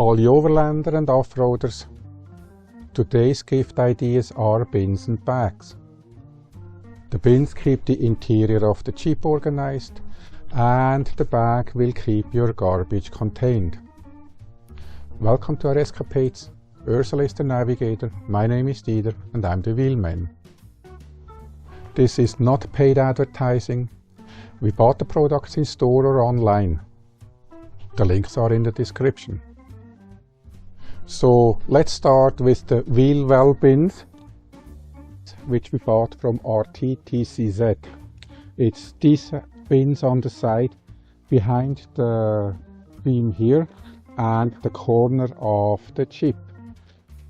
All you overlander and off-roaders, today's gift ideas are bins and bags. The bins keep the interior of the Jeep organized, and the bag will keep your garbage contained. Welcome to our escapades. Ursula is the navigator, my name is Dieter, and I'm the wheelman. This is not paid advertising. We bought the products in store or online. The links are in the description. So let's start with the wheel well bins, which we bought from RT-TCZ. It's these bins on the side behind the beam here and the corner of the Jeep.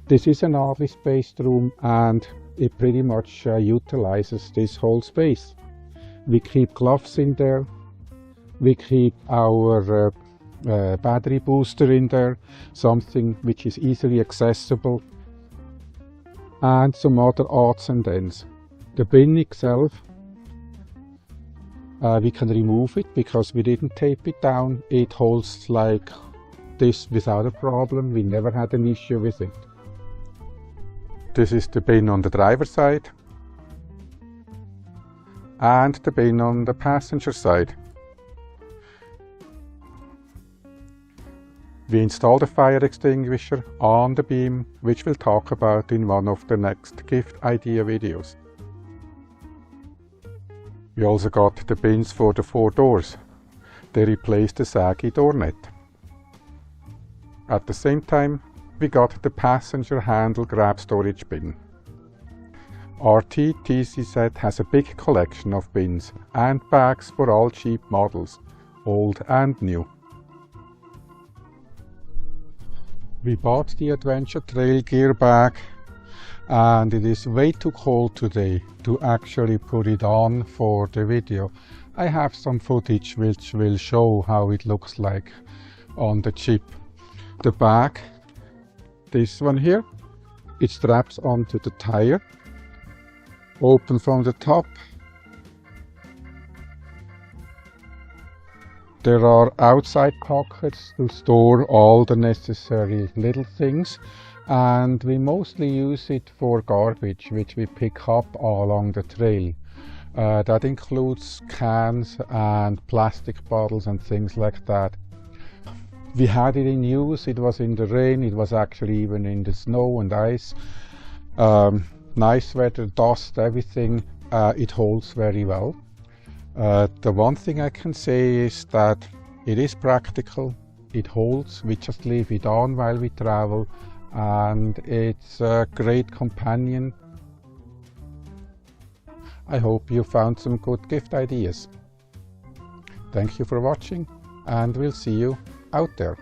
This is an RV-spaced room and it pretty much utilizes this whole space. We keep gloves in there, we keep our battery booster in there, something which is easily accessible, and some other odds and ends. The bin itself, we can remove it because we didn't tape it down. It holds like this without a problem. We never had an issue with it. This is the bin on the driver's side and the bin on the passenger side. We installed a fire extinguisher on the beam, which we'll talk about in one of the next gift idea videos. We also got the bins for the 4 doors. They replaced the saggy door net. At the same time, we got the passenger handle grab storage bin. RT-TCZ has a big collection of bins and bags for all Jeep models, old and new. We bought the Adventure Trail gear bag and it is way too cold today to actually put it on for the video. I have some footage which will show how it looks like on the Jeep. The bag, this one here, it straps onto the tire, open from the top. There are outside pockets to store all the necessary little things, and we mostly use it for garbage which we pick up along the trail. That includes cans and plastic bottles and things like that. We had it in use, it was in the rain, it was actually even in the snow and ice. Nice weather, dust, everything, it holds very well. The one thing I can say is that it is practical, it holds, we just leave it on while we travel, and it's a great companion. I hope you found some good gift ideas. Thank you for watching, and we'll see you out there.